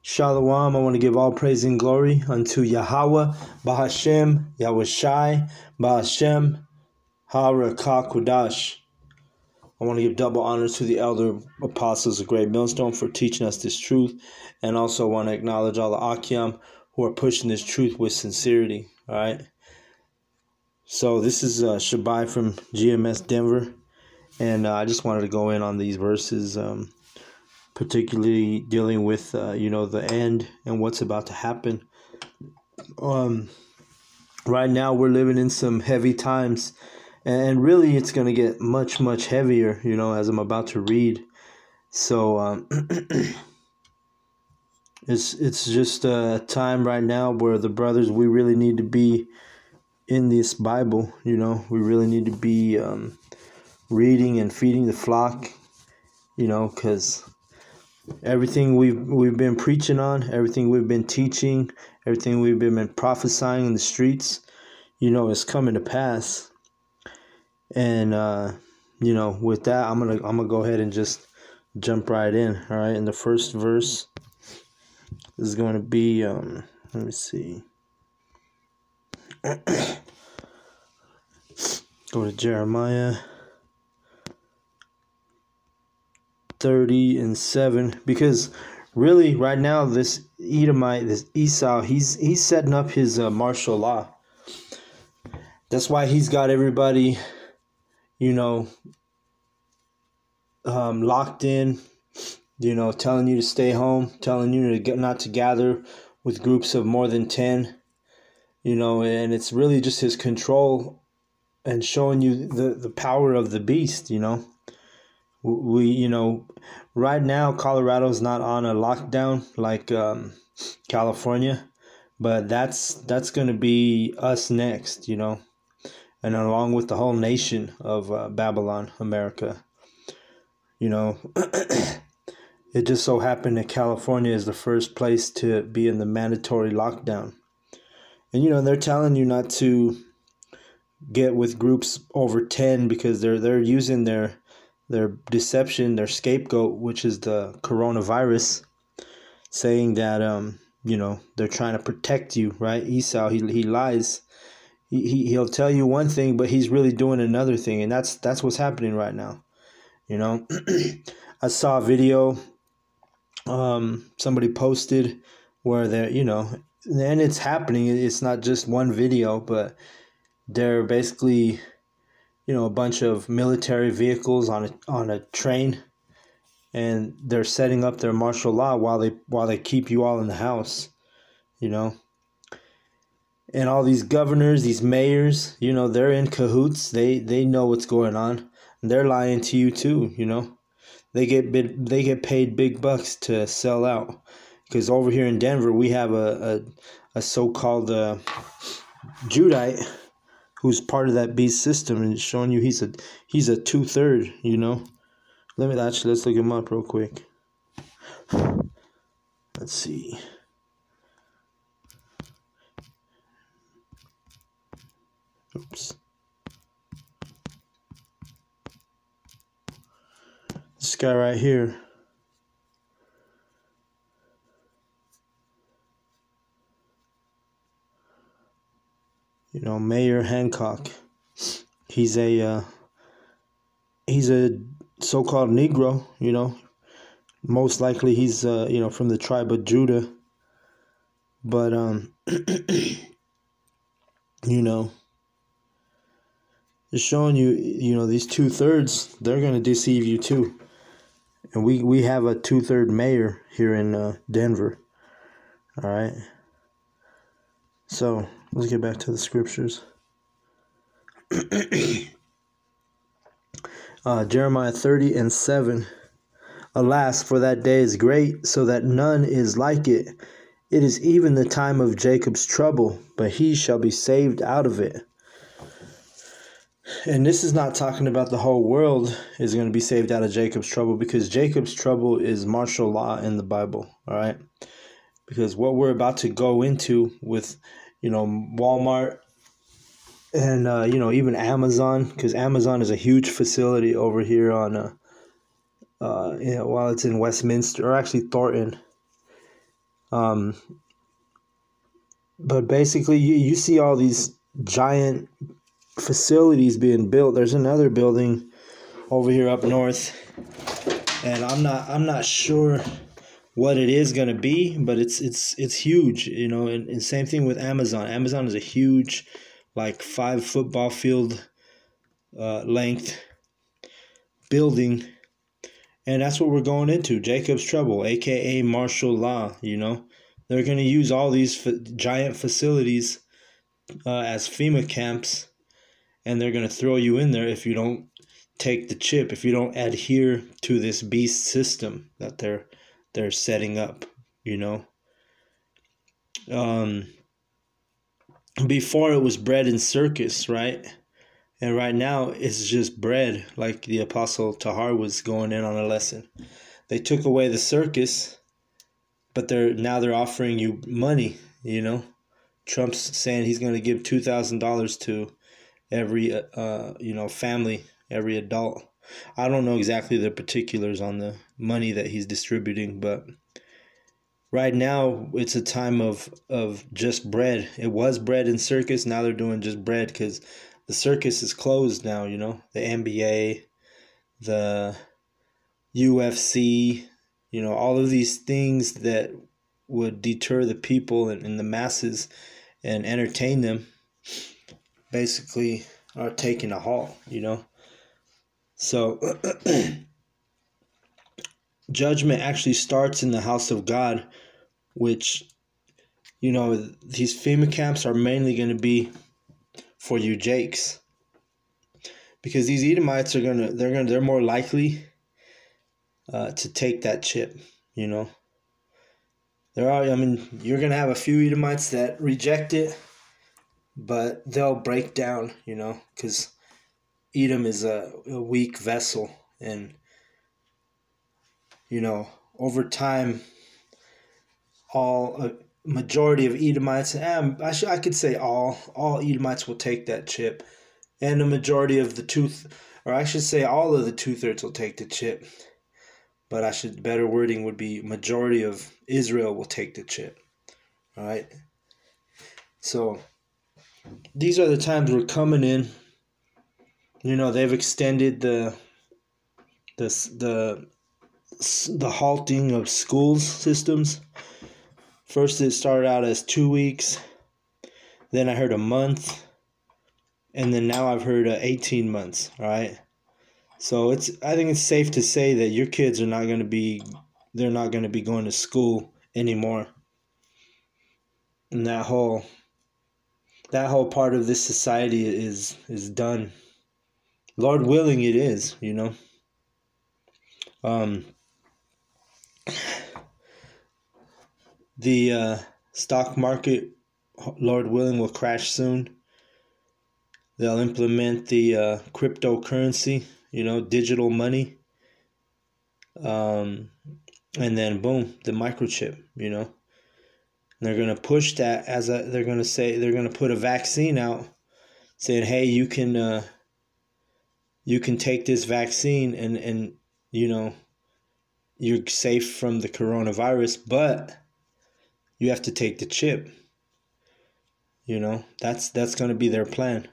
Shalom. I want to give all praise and glory unto Yahweh, Bahashem, Yahushai, Bahashem, Harakah Kodash. I want to give double honor to the elder apostles of Great Millstone for teaching us this truth, and also want to acknowledge all the Akim who are pushing this truth with sincerity. All right. So this is Shabai from GMS Denver, and I just wanted to go in on these verses, particularly dealing with the end and what's about to happen. Right now we're living in some heavy times, and really it's going to get much heavier, as I'm about to read. So it's just a time right now where the brothers, we really need to be in this Bible. We really need to be reading and feeding the flock, because everything we've been preaching on, everything we've been teaching, everything we've been prophesying in the streets, is coming to pass. And with that, I'm gonna go ahead and just jump right in. All right, in the first verse is going to be let me see. Go to Jeremiah 30:7, because really right now this Edomite, this Esau, he's setting up his martial law. That's why he's got everybody locked in, telling you to stay home, telling you to not to gather with groups of more than 10, and it's really just his control and showing you the power of the beast. We right now Colorado's not on a lockdown like California, but that's going to be us next, and along with the whole nation of Babylon, America. It just so happened that California is the first place to be in the mandatory lockdown. And they're telling you not to get with groups over 10 because they're using their deception, their scapegoat, which is the coronavirus, saying that they're trying to protect you, right? Esau, he lies. He'll tell you one thing, but he's really doing another thing, and that's what's happening right now. I saw a video somebody posted where they're, and it's happening. It's not just one video, but they're basically, a bunch of military vehicles on a train, and they're setting up their martial law while they keep you all in the house, And all these governors, these mayors, they're in cahoots. They know what's going on. And they're lying to you too, They get paid big bucks to sell out. Because over here in Denver, we have a so-called Judite who's part of that beast system, and it's showing you he's a 2/3, Let's look him up real quick. Let's see. Oops. This guy right here. Mayor Hancock. He's a so-called Negro, Most likely he's from the tribe of Judah. But it's showing you, these 2/3, they're going to deceive you too. And we have a 2/3 mayor here in Denver. All right. So let's get back to the scriptures. Jeremiah 30:7. Alas, for that day is great, so that none is like it. It is even the time of Jacob's trouble, but he shall be saved out of it. And this is not talking about the whole world is going to be saved out of Jacob's trouble, because Jacob's trouble is martial law in the Bible, all right? Because what we're about to go into with, Walmart and, even Amazon, because Amazon is a huge facility over here on, while it's in Westminster, or actually Thornton. Um, but basically, you see all these giant facilities being built. There's another building over here up north, and I'm not sure what it is going to be, but it's huge, you know. And same thing with Amazon. Amazon is a huge, like 5 football field length building, and that's what we're going into. Jacob's Trouble, aka martial law. You know, they're going to use all these giant facilities as FEMA camps, and they're going to throw you in there if you don't take the chip, if you don't adhere to this beast system that they're setting up. You know, before it was bread and circus, right? And right now it's just bread, like the Apostle Tahar was going in on a lesson. They took away the circus, but they're offering you money, you know. Trump's saying he's going to give $2,000 to every family, every adult. I don't know exactly the particulars on the money that he's distributing, but right now it's a time of just bread. It was bread and circus. Now they're doing just bread because the circus is closed now, you know. The NBA, the UFC, you know, all of these things that would deter the people and the masses and entertain them basically are taking a halt, you know. So judgment actually starts in the house of God, which, you know, these FEMA camps are mainly going to be for you Jakes, because these Edomites they're more likely to take that chip, you know. You're gonna have a few Edomites that reject it, but they'll break down, you know, because Edom is a weak vessel, and you know, over time, a majority of Edomites, I could say all Edomites will take that chip, and the majority of or I should say all of the 2/3 will take the chip. But better wording would be majority of Israel will take the chip. All right. So these are the times we're coming in. You know, they've extended the halting of schools systems. First, it started out as 2 weeks. Then I heard a month, and then now I've heard 18 months. All right. So I think it's safe to say that your kids are not going to be going to school anymore. And that whole part of this society is done. Lord willing, it is, you know. The stock market, Lord willing, will crash soon. They'll implement the cryptocurrency, you know, digital money. And then boom, the microchip, you know. And they're going to push that they're going to put a vaccine out saying, hey, you can take this vaccine and you know, you're safe from the coronavirus, but you have to take the chip. You know, that's going to be their plan.